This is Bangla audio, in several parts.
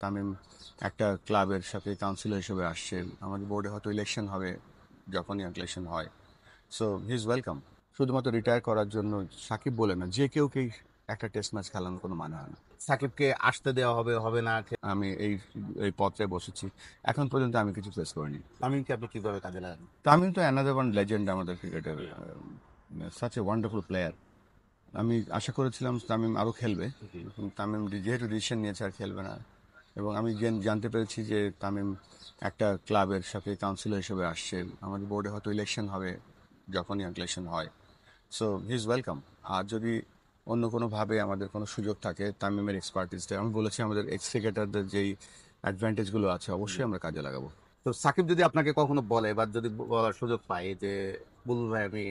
তামিম একটা ক্লাবের সাথে কাউন্সিলর হিসেবে আসছে। আমাদের বোর্ডে হয়তো ইলেকশন হবে, যখনই ইলেকশন হয়। So he is welcome. শুধুমাত্র রিটায়ার করার জন্য সাকিব বলে না, যে কেউকেই একটা টেস্ট ম্যাচ খেলানোর কোনো মানে হয় না। সাকিবকে আসতে দেওয়া হবে হবে না? আমি এই এই পত্রে বসেছি, এখন পর্যন্ত আমি কিছু ফেস করিনি। তামিমকে আপনি কিভাবে কাজে লাগান? তামিম তো অ্যানাদার ওয়ান লেজেন্ড আমাদের ক্রিকেটের, সাচ এ ওয়ান্ডারফুল প্লেয়ার। আমি আশা করেছিলাম তামিম আরও খেলবে, তামিম যেহেতু ডিসিশন নিয়েছে আর খেলবে না। এবং আমি জানতে পেরেছি যে তামিম একটা ক্লাবের সাথে কাউন্সিলর হিসেবে আসছে। আমাদের বোর্ডে হয়তো ইলেকশন হবে, যখনই ইলেকশন হয়। So he is welcome. আর যদি অন্য কোনোভাবে আমাদের কোনো সুযোগ থাকে, তামিমের এক্সপার্টিসটা আমি বলেছি, আমাদের এক্স ক্রিকেটারদের যেই অ্যাডভান্টেজগুলো আছে অবশ্যই আমরা কাজে লাগাবো। তো সাকিব যদি আপনাকে কখনো বলে বা যদি বলার সুযোগ পাই যে বুলবুল ভাই আমি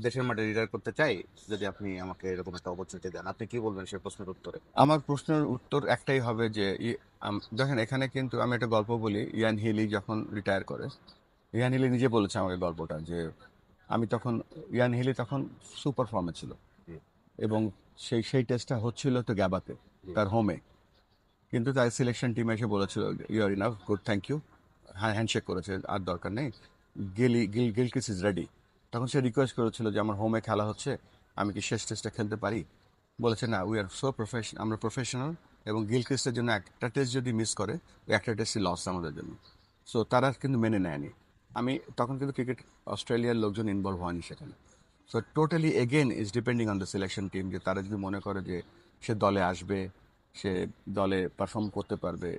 দেশের মাঠে রিটায়ার করতে চাই, যদি আপনি আমাকে এরকম একটা অপরচুনিটি দেন, আপনি কি বলবেন সেই প্রশ্নের উত্তরে? আমার প্রশ্নের উত্তর একটাই হবে যে দেখেন, এখানে কিন্তু আমি একটা গল্প বলি। ইয়ান হিলি যখন রিটায়ার করে, ইয়ান হিলি নিজে বলেছে আমাকে গল্পটা, যে আমি তখন, ইয়ান হিলি তখন সুপার ফর্মে ছিল, জি, এবং সেই সেই টেস্টটা হচ্ছিল তো গ্যাবাতে, জি। তার হোমে। কিন্তু তার সিলেকশন টিম এসে বলেছিল you are enough, good, thank you, handshake করেছে, আর দরকার নেই, গিলক্রিস্ট ইজ রেডি। তখন সে রিকোয়েস্ট করেছিল যে আমার হোমে খেলা হচ্ছে, আমি কি শেষ টেস্টটা খেলতে পারি? বলেছে না, উই আর সো আমরা প্রফেশনাল, এবং গিলক্রিস্টের জন্য একটা টেস্ট যদি মিস করে, ওই একটা টেস্টই লস আমাদের জন্য। সো তারা কিন্তু মেনে নেয়নি। আমি তখন কিন্তু ক্রিকেট, অস্ট্রেলিয়ার লোকজন ইনভলভ হয়নি সেখানে। So totally again is depending on the selection team, যে তারা যদি মনে করে যে সে দলে আসবে, সে দলে পারফর্ম করতে পারবে,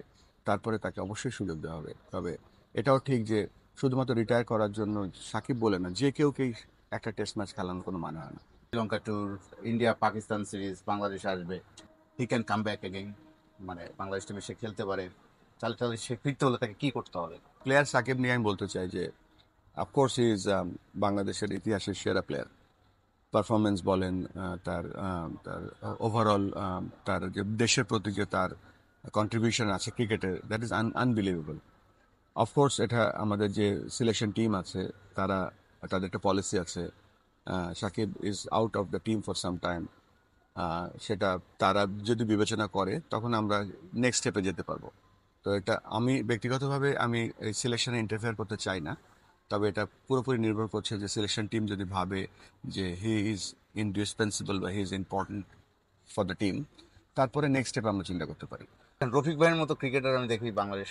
তারপরে তাকে অবশ্যই সুযোগ দেওয়া হবে। তবে এটাও ঠিক যে শুধুমাত্র রিটায়ার করার জন্য সাকিব বলে না, যে কেউকেই একটা টেস্ট ম্যাচ খেলানোর কোনো মানে হয় না। Sri Lanka tour, India Pakistan series, Bangladesh আসবে, he can come back again, মানে বাংলাদেশ টিমে সে খেলতে পারে। চালে চালে সে ফিরতে হলে তাকে কি করতে হবে? প্লেয়ার সাকিব নিয়ে আমি বলতে চাই যে অফকোর্স হি ইজ বাংলাদেশের ইতিহাসের সেরা প্লেয়ার। পারফরমেন্স বলেন, তার তার ওভারঅল, তার যে দেশের প্রতি যে তার কন্ট্রিবিউশন আছে ক্রিকেটে, দ্যাট ইজ আনবিলিভেবল। অফকোর্স এটা আমাদের যে সিলেকশন টিম আছে, তারা, তাদের একটা পলিসি আছে, Shakib is out of the team for some time. সেটা তারা যদি বিবেচনা করে, তখন আমরা নেক্সট স্টেপে যেতে পারবো। তো এটা আমি ব্যক্তিগতভাবে আমি এই সিলেকশনে ইন্টারফেয়ার করতে চাই না। তবে এটা পুরোপুরি নির্ভর করছে যে সিলেকশন টিম যদি ভাবে যে হি ইজ ইনডিসপেন্সিবল বা he is important for the team, তারপরে নেক্সট স্টেপ আমরা চিন্তা করতে পারি। রফিক ভাইয়ের মতো ক্রিকেটার আমি দেখি বাংলাদেশ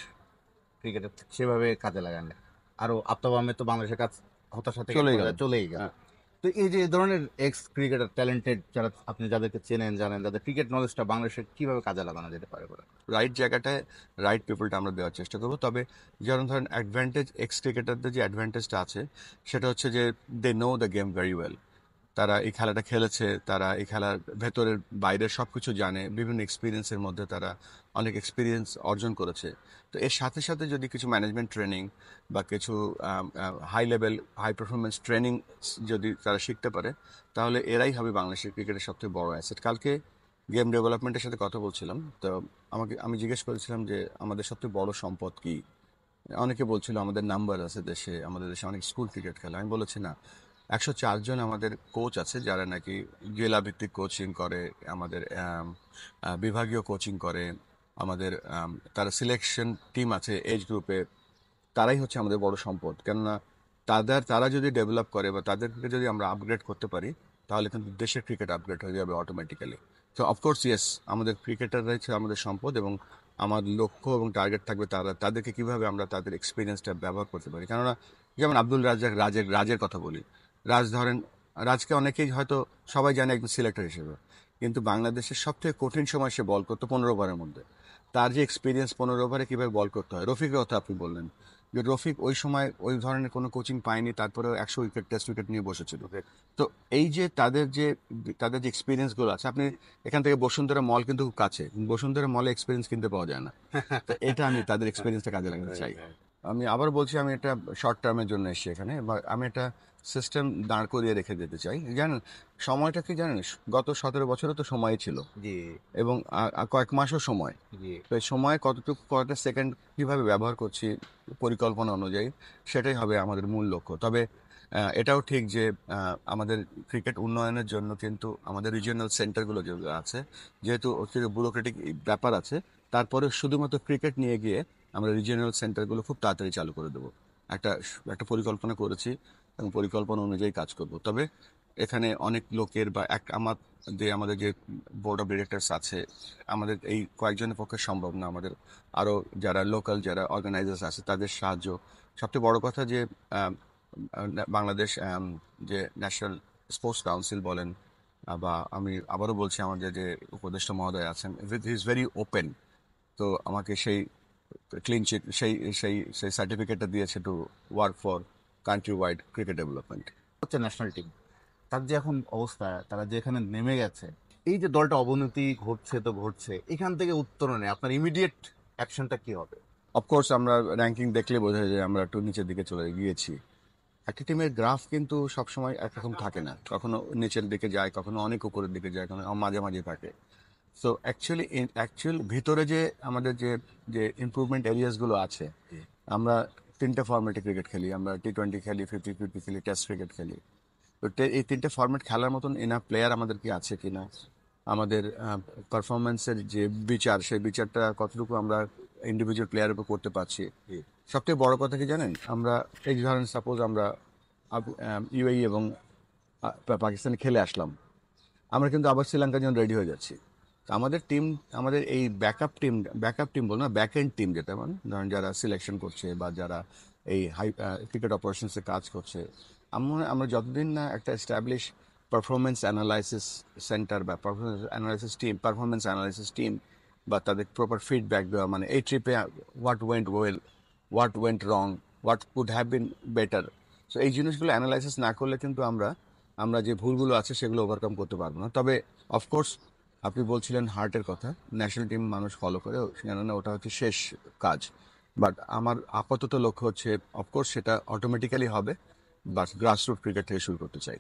ক্রিকেটের সেভাবে কাজে লাগান না। আরো আফতাব আহমেদ তো বাংলাদেশের কাজ হতাশা থেকে এক চলেই গেল। পর্যায়ে চলেই গেল। হ্যাঁ। তো এই যে এই ধরনের এক্স ক্রিকেটার ট্যালেন্টেড যারা আপনি যাদেরকে চেনেন জানেন, যাদের ক্রিকেট নলেজটা বাংলাদেশে কিভাবে কাজে লাগানো যেতে পারে বলে? রাইট জায়গাটায় রাইট পিপলটা আমরা দেওয়ার চেষ্টা করবো। তবে যেমন ধরেন অ্যাডভান্টেজ, এক্স ক্রিকেটারদের যে অ্যাডভান্টেজটা আছে, সেটা হচ্ছে যে they know the game very well. তারা এই খেলাটা খেলেছে, তারা এই খেলার ভেতরের বাইরের সব কিছু জানে, বিভিন্ন এক্সপিরিয়েন্সের মধ্যে তারা অনেক এক্সপিরিয়েন্স অর্জন করেছে। তো এর সাথে সাথে যদি কিছু ম্যানেজমেন্ট ট্রেনিং বা কিছু high level, high performance training যদি তারা শিখতে পারে, তাহলে এরাই হবে বাংলাদেশের ক্রিকেটের সবথেকে বড় অ্যাসেট। কালকে গেম ডেভেলপমেন্টের সাথে কথা বলছিলাম, তো আমি জিজ্ঞেস করেছিলাম যে আমাদের সবথেকে বড় সম্পদ কি। অনেকে বলছিল আমাদের নাম্বার আছে দেশে, আমাদের দেশে অনেক স্কুল ক্রিকেট খেলে। আমি বলেছি না, 104 জন আমাদের কোচ আছে যারা নাকি জেলা ভিত্তিক কোচিং করে, আমাদের বিভাগীয় কোচিং করে, আমাদের তারা সিলেকশন টিম আছে এজ গ্রুপে। তারাই হচ্ছে আমাদের বড় সম্পদ। কেননা তারা যদি ডেভেলপ করে বা তাদেরকে যদি আমরা আপগ্রেড করতে পারি, তাহলে কিন্তু দেশের ক্রিকেট আপগ্রেড হয়ে যাবে অটোমেটিক্যালি। তো অফকোর্স ইয়েস, আমাদের ক্রিকেটাররাই হচ্ছে আমাদের সম্পদ, এবং আমার লক্ষ্য এবং টার্গেট থাকবে তাদেরকে কিভাবে আমরা তাদের এক্সপিরিয়েন্সটা ব্যবহার করতে পারি। কেননা যেমন আব্দুল রাজ্জাক, রাজের কথা বলি। রাজ ধরেন, রাজকে অনেকেই হয়তো সবাই জানে একজন সিলেক্টর হিসেবে, কিন্তু বাংলাদেশের সবথেকে কঠিন সময় সে বল করতো 15 ওভারের মধ্যে। তার যে এক্সপিরিয়েন্স 15 ওভারে কীভাবে বল করতে হয়, রফিকের কথা আপনি বললেন, যে রফিক ওই সময় ওই ধরনের কোনো কোচিং পায়নি, তারপরে 100 উইকেট, টেস্ট উইকেট নিয়ে বসেছিল। তো এই যে তাদের যে এক্সপিরিয়েন্সগুলো আছে, আপনি এখান থেকে বসুন্ধরা মল কিন্তু খুব কাছে, বসুন্ধরা মলে এক্সপিরিয়েন্স কিনতে পাওয়া যায় না। তো এটা আমি তাদের এক্সপিরিয়েন্সটা কাজে লাগাতে চাই। আমি আবার বলছি, আমি এটা শর্ট টার্মের জন্য এসেছি এখানে, বা আমি একটা সিস্টেম দাঁড় করিয়ে রেখে দিতে চাই। জানেন সময়টা কি জানেন, গত 17 বছরে তো সময় ছিল, জি, এবং কয়েক মাসও সময়। জি। তো এই সময় কতটুকু, কয়টা সেকেন্ড কিভাবে ব্যবহার করছি পরিকল্পনা অনুযায়ী, সেটাই হবে আমাদের মূল লক্ষ্য। তবে এটাও ঠিক যে আমাদের ক্রিকেট উন্নয়নের জন্য কিন্তু আমাদের রিজিওনাল সেন্টারগুলো যেগুলো আছে, যেহেতু অতিরিক্ত ব্যুরোক্রেটিক ব্যাপার আছে, তারপরে শুধুমাত্র ক্রিকেট নিয়ে গিয়ে আমরা রিজিওনাল সেন্টারগুলো খুব তাড়াতাড়ি চালু করে দেবো। একটা একটা পরিকল্পনা করেছি এবং পরিকল্পনা অনুযায়ী কাজ করব। তবে এখানে অনেক লোকের বা আমাদের যে বোর্ড অফ ডিরেক্টরস আছে, আমাদের এই কয়েকজনের পক্ষে সম্ভব না। আমাদের আরও যারা লোকাল যারা অর্গানাইজার্স আছে তাদের সাহায্য। সবচেয়ে বড় কথা যে বাংলাদেশ যে ন্যাশনাল স্পোর্টস কাউন্সিল বলেন, বা আমি আবারও বলছি আমাদের যে উপদেষ্টা মহোদয় আছেন, ইজ ভেরি ওপেন। তো আমাকে সেই ক্লিন চিট সেই সেই সেই সার্টিফিকেটটা দিয়েছে to work for country wide cricket development. হচ্ছে ন্যাশনাল টিম, তার যে এখন অবস্থা, তারা যে এখানে নেমে গেছে, এই যে দলটা অবনতি ঘটছে তো ঘটছে, এখান থেকে উত্তরণে আপনার ইমিডিয়েট অ্যাকশনটা কি হবে? অফকোর্স আমরা র্যাঙ্কিং দেখলে বোঝা যায় যে আমরা একটু নিচের দিকে চলে গিয়েছি। একটা টিমের গ্রাফ কিন্তু সবসময় একরকম থাকে না, কখনো নিচের দিকে যায়, কখনো অনেক উপরের দিকে যায়, কখনো মাঝে মাঝে থাকে। সো অ্যাকচুয়াল ভিতরে যে আমাদের যে যে ইমপ্রুভমেন্ট এরিয়াসগুলো আছে, আমরা তিনটে ফর্মেটে ক্রিকেট খেলি। আমরা টি-20 খেলি, 50-50 খেলি, টেস্ট ক্রিকেট খেলি। তো এই তিনটে ফর্মেট খেলার মতন এনাফ প্লেয়ার আমাদের কি আছে কিনা, আমাদের পারফরমেন্সের যে বিচার, সেই বিচারটা কতটুকু আমরা ইন্ডিভিজুয়াল প্লেয়ারের উপর করতে পারছি। সবথেকে বড় কথা কি জানেন, আমরা এই ধরেন সাপোজ আমরা ইউএই এবং পাকিস্তানে খেলে আসলাম, আমরা কিন্তু আবার শ্রীলঙ্কার জন্য রেডি হয়ে যাচ্ছি। তো আমাদের টিম, আমাদের এই ব্যাকআপ টিম বল না, ব্যাক এন্ড টিম যেটা, মানে ধরেন যারা সিলেকশন করছে বা যারা এই ক্রিকেট অপারেশনসে কাজ করছে, আমরা যতদিন না একটা এস্টাবলিশ পারফরমেন্স অ্যানালাইসিস সেন্টার বা পারফরমেন্স অ্যানালাইসিস টিম বা তাদের প্রপার ফিডব্যাক দেওয়া, মানে এই ট্রিপে what went well, what went wrong, what could have been better. So এই জিনিসগুলো অ্যানালাইসিস না করলে কিন্তু আমরা যে ভুলগুলো আছে সেগুলো ওভারকাম করতে পারবো না। তবে অফকোর্স আপনি বলছিলেন হার্টের কথা, ন্যাশনাল টিম মানুষ ফলো করে, কেননা ওটা হচ্ছে শেষ কাজ। বাট আমার আপাতত লক্ষ্য হচ্ছে অফকোর্স সেটা অটোমেটিক্যালি হবে, বাট গ্রাসরুট ক্রিকেট থেকে শুরু করতে চাই।